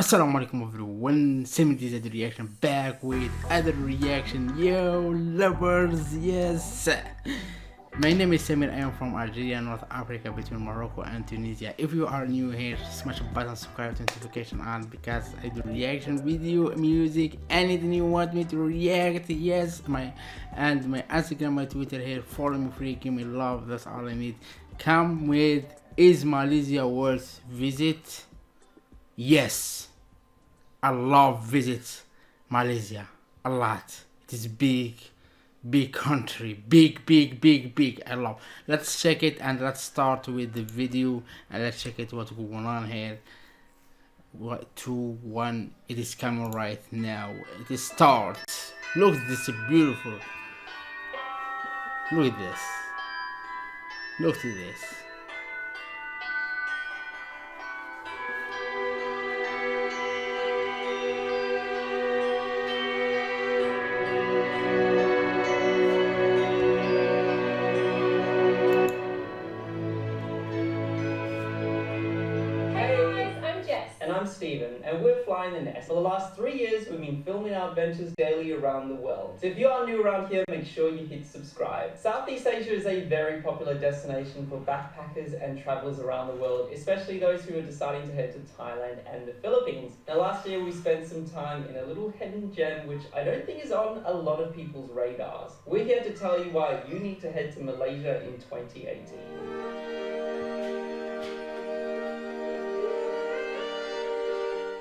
Assalamu alaikum everyone, 70s other reaction back with other reaction. Yo lovers, yes. My name is Samir. I am from Algeria, North Africa, between Morocco and Tunisia. If you are new here, smash the button, subscribe to notification on because I do reaction video, music, anything you want me to react. Yes, my Instagram, my Twitter here. Follow me free, give me love. That's all I need. Come with, is Malaysia worth visit? Yes, I love visit Malaysia a lot. It is big country, big. I love. Let's check it and let's start with the video and let's check it what's going on here. What 2 1? It is coming right now. It is start. Look, this is beautiful. Look at this. Look at this. And I'm Steven, and we're Flying the Nest. For the last 3 years, we've been filming our adventures daily around the world. So if you are new around here, make sure you hit subscribe. Southeast Asia is a very popular destination for backpackers and travelers around the world, especially those who are deciding to head to Thailand and the Philippines. Now last year we spent some time in a little hidden gem which I don't think is on a lot of people's radars. We're here to tell you why you need to head to Malaysia in 2018.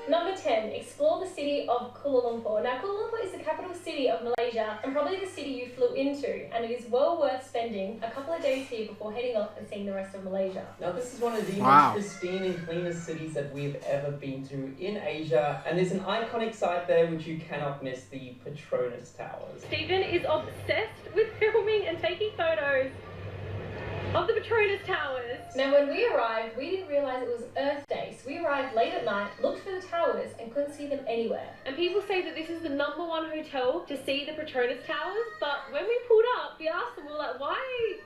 Number 10, explore the city of Kuala Lumpur. Now, Kuala Lumpur is the capital city of Malaysia and probably the city you flew into, and it is well worth spending a couple of days here before heading off and seeing the rest of Malaysia. Now, this is one of the most pristine and cleanest cities that we've ever been to in Asia, and there's an iconic site there which you cannot miss, the Petronas Towers. Stephen is obsessed with filming and taking photos of the Petronas Towers. Now when we arrived, we didn't realise it was Earth Day, so we arrived late at night, looked for the towers and couldn't see them anywhere. And people say that this is the #1 hotel to see the Petronas Towers, but when we pulled up, we asked them, we were like, why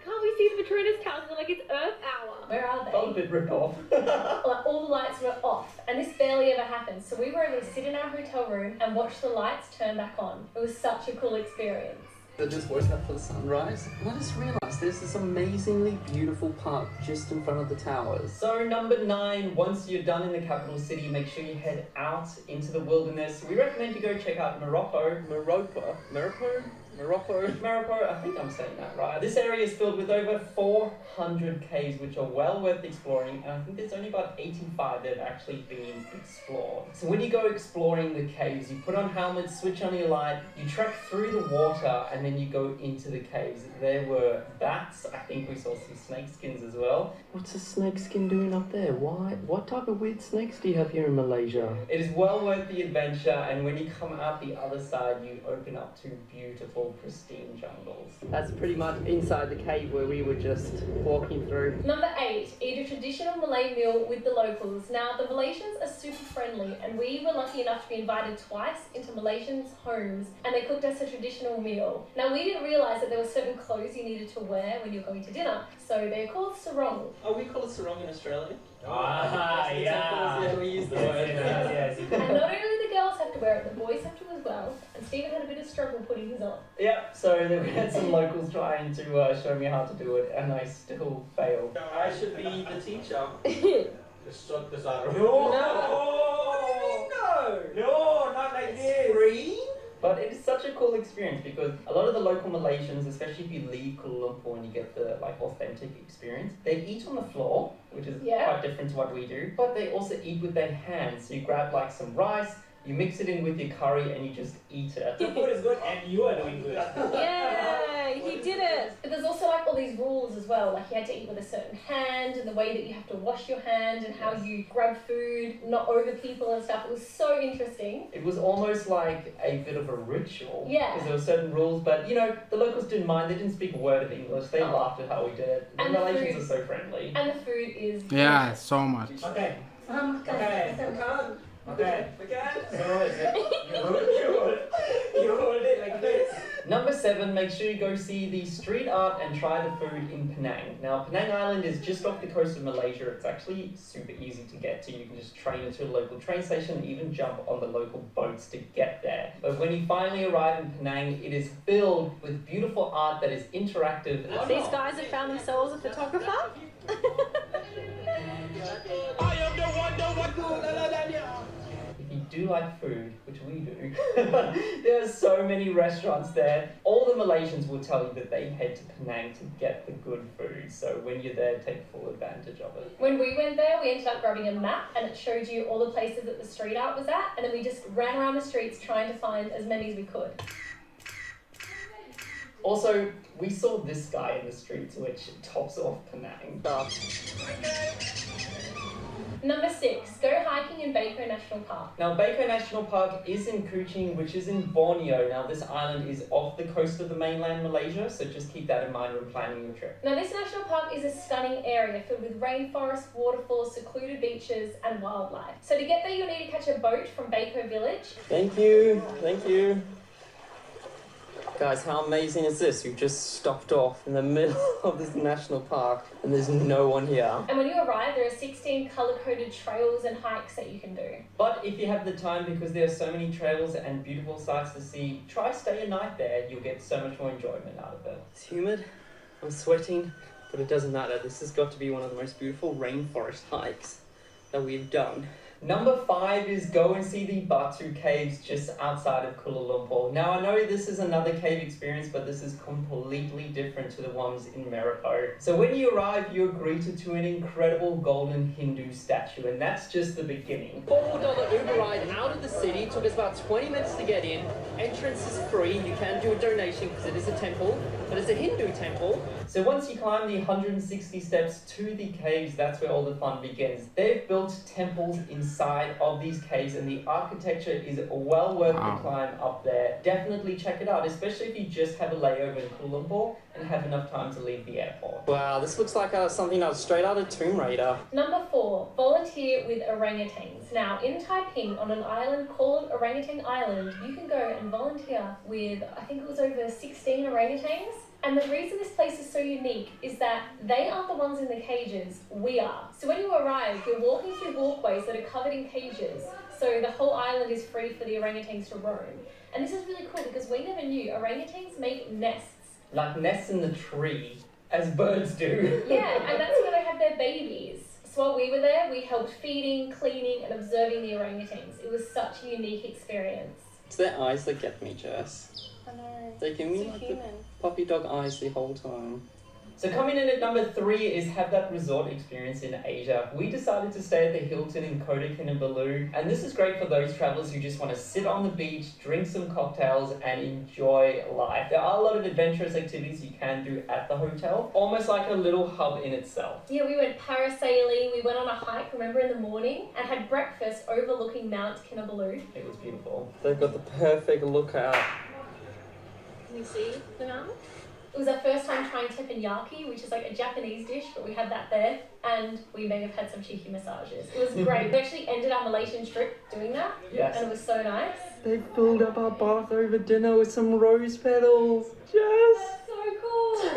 can't we see the Petronas Towers? They're like, it's Earth Hour. Where are they? Felt a bit ripped off. Like, all the lights were off, and this barely ever happens, so we were able to sit in our hotel room and watch the lights turn back on. It was such a cool experience. I just woke up for the sunrise and I just realised there's this amazingly beautiful park just in front of the towers. So number 9, once you're done in the capital city, make sure you head out into the wilderness. We recommend you go check out Morocco, I think I'm saying that right. This area is filled with over 400 caves which are well worth exploring, and I think there's only about 85 that have actually been explored. So when you go exploring the caves, you put on helmets, switch on your light, you trek through the water, and then you go into the caves. There were bats, I think we saw some snake skins as well. What's a snake skin doing up there? Why? What type of weird snakes do you have here in Malaysia? It is well worth the adventure, and when you come out the other side, you open up to beautiful pristine jungles. That's pretty much inside the cave where we were just walking through. Number 8, eat a traditional Malay meal with the locals. Now, the Malaysians are super friendly, and we were lucky enough to be invited twice into Malaysians' homes, and they cooked us a traditional meal. Now, we didn't realise that there were certain clothes you needed to wear when you're going to dinner, so they're called sarong. Oh, we call it sarong in Australia? Yeah, we use the word. Yes. And not only the girls have to wear it, the boys have to as well, and Stephen had a bit of struggle putting his on. Yeah, so then we had some locals trying to show me how to do it, and I still failed. I should be the teacher. Just shut this out. No, not like this. But it is such a cool experience because a lot of the local Malaysians, especially if you leave Kuala Lumpur and you get the authentic experience, they eat on the floor, which is quite different to what we do, but they also eat with their hands. So you grab like some rice, you mix it in with your curry and you just eat it. The food is good and you are doing good. Yeah, he did it. But there's also like all these rules as well, like you had to eat with a certain hand and the way that you have to wash your hand and how you grab food, not over people and stuff. It was so interesting. It was almost like a bit of a ritual. Yeah. Because there were certain rules, but you know, the locals didn't mind. They didn't speak a word of English. They laughed at how we did it. The Malaysians are so friendly. And the food is So much. Okay. Okay. You hold it like this. Number 7, make sure you go see the street art and try the food in Penang. Now, Penang Island is just off the coast of Malaysia. It's actually super easy to get to. You can just train into a local train station and even jump on the local boats to get there. But when you finally arrive in Penang, it is filled with beautiful art that is interactive. These guys have found themselves a photographer. If you do like food, which we do, there are so many restaurants there. All the Malaysians will tell you that they head to Penang to get the good food. So when you're there, take full advantage of it. When we went there, we ended up grabbing a map and it showed you all the places that the street art was at, and then we just ran around the streets trying to find as many as we could. Also, we saw this guy in the streets, which tops off Penang. Number 6, go hiking in Baco National Park. Now, Baco National Park is in Kuching, which is in Borneo. Now, this island is off the coast of the mainland Malaysia, so just keep that in mind when planning your trip. Now, this national park is a stunning area filled with rainforests, waterfalls, secluded beaches, and wildlife. So to get there, you'll need to catch a boat from Baco Village. Thank you. Thank you. Guys, how amazing is this? We've just stopped off in the middle of this national park and there's no one here. And when you arrive, there are 16 colour-coded trails and hikes that you can do. But if you have the time, because there are so many trails and beautiful sights to see, try stay a night there. You'll get so much more enjoyment out of it. It's humid, I'm sweating, but it doesn't matter. This has got to be one of the most beautiful rainforest hikes that we've done. Number 5 is go and see the Batu Caves just outside of Kuala Lumpur. Now, I know this is another cave experience, but this is completely different to the ones in Morocco. So when you arrive, you're greeted to an incredible golden Hindu statue, and that's just the beginning. $4 Uber ride out of the city, took us about 20 minutes to get in. Entrance is free, you can do a donation because it is a temple, but it's a Hindu temple. So once you climb the 160 steps to the caves, that's where all the fun begins. They've built temples inside of these caves and the architecture is well worth the climb up there. Definitely check it out, especially if you just have a layover in Kuala Lumpur and have enough time to leave the airport. Wow, this looks like something that was straight out of Tomb Raider. Number 4, volunteer with orangutans. Now, in Taiping, on an island called Orangutan Island, you can go and volunteer with, I think it was over 16 orangutans. And the reason this place is so unique is that they aren't the ones in the cages, we are. So when you arrive, you're walking through walkways that are covered in cages. So the whole island is free for the orangutans to roam. And this is really cool because we never knew orangutans make nests. Like nests in the tree, as birds do. Yeah, and that's where they have their babies. So while we were there, we helped feeding, cleaning, and observing the orangutans. It was such a unique experience. It's their eyes that get me, Jess. I know. They give me like the puppy dog eyes the whole time. So coming in at number 3 is have that resort experience in Asia. We decided to stay at the Hilton in Kota Kinabalu, and this is great for those travelers who just want to sit on the beach, drink some cocktails, and enjoy life. There are a lot of adventurous activities you can do at the hotel, almost like a little hub in itself. Yeah, we went parasailing, we went on a hike, remember, in the morning, and had breakfast overlooking Mount Kinabalu. It was beautiful. They've got the perfect lookout. Can you see the mountain? It was our first time trying teppanyaki, which is like a Japanese dish, but we had that there, and we may have had some cheeky massages. It was great. We actually ended our Malaysian trip doing that, yes. And it was so nice. They filled up our bath over dinner with some rose petals. Yes! That's so cool!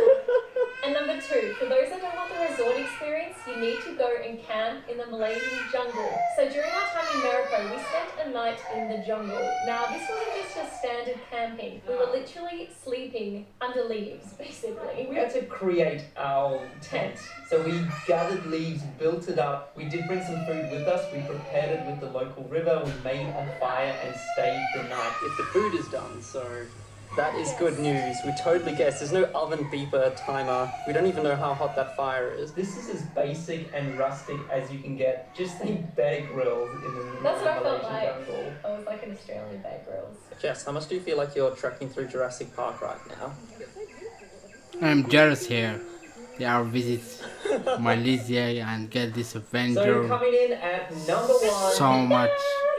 And number 2, for those that don't want the resort experience, you need to go and camp in the Malaysian jungle. So during our time in Morocco, we spent a night in the jungle. Now, this wasn't just a standard camping. We were literally sleeping under leaves, basically. We had to create our tent. So we gathered leaves, built it up. We did bring some food with us. We prepared it with the local river. We made a fire and stayed the night. If the food is done, so that is good news. We totally guessed. There's no oven beeper timer. We don't even know how hot that fire is. This is as basic and rustic as you can get. Just think Bear Grylls in the middle That's of what I the felt Malaysian like. jungle. I was like an Australian Bear Grylls. Jess, how much do you feel like you're trekking through Jurassic Park right now? I'm jealous here. They are visit Malaysia and get this adventure. So coming in at number 1 so much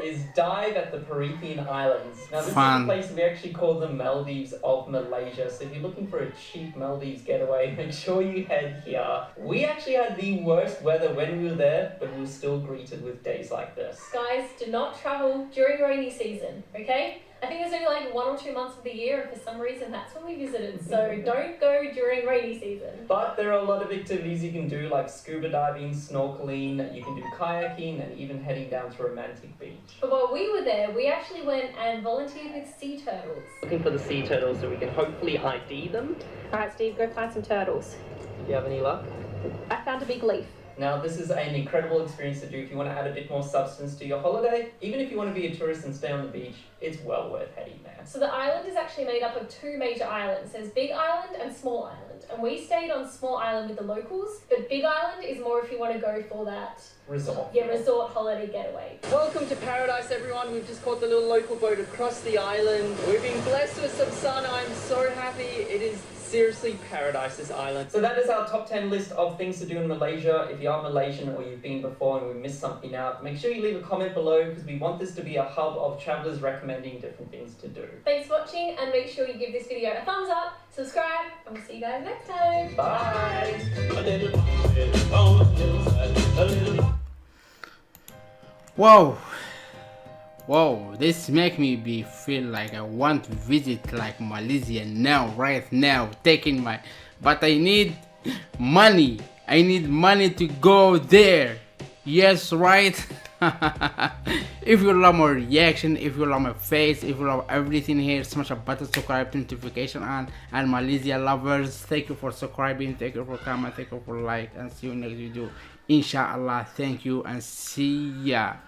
is dive at the Perhentian Islands. Now this fun. is a place we actually call the Maldives of Malaysia. So if you're looking for a cheap Maldives getaway, make sure you head here. We actually had the worst weather when we were there, but we were still greeted with days like this. Guys, do not travel during rainy season, okay? I think there's only like 1 or 2 months of the year, and for some reason that's when we visited. So don't go during rainy season. But there are a lot of activities you can do, like scuba diving, snorkeling, you can do kayaking, and even heading down to a romantic beach. But while we were there, we actually went and volunteered with sea turtles. Looking for the sea turtles so we can hopefully ID them. Alright, Steve, go find some turtles. Do you have any luck? I found a big leaf. Now, this is an incredible experience to do if you want to add a bit more substance to your holiday. Even if you want to be a tourist and stay on the beach, it's well worth heading there. So the island is actually made up of 2 major islands. There's Big Island and Small Island. And we stayed on Small Island with the locals, but Big Island is more if you want to go for that Resort. Yeah, resort holiday getaway. Welcome to paradise, everyone. We've just caught the little local boat across the island. We've been blessed with some sun. I'm so happy. It is seriously paradise, this island. So that is our top 10 list of things to do in Malaysia. If you are Malaysian or you've been before and we missed something out, make sure you leave a comment below because we want this to be a hub of travellers recommending different things to do. Thanks for watching, and make sure you give this video a thumbs up, subscribe, and we'll see you guys next time. Bye! Whoa, this make me feel like I want to visit like Malaysia now, right now, taking my, but I need money. I need money to go there. Yes, right? If you love my reaction, if you love my face, if you love everything here, smash a button, subscribe, notification on. And Malaysia lovers, thank you for subscribing, thank you for comment, thank you for like, and see you next video. Inshallah, thank you and see ya.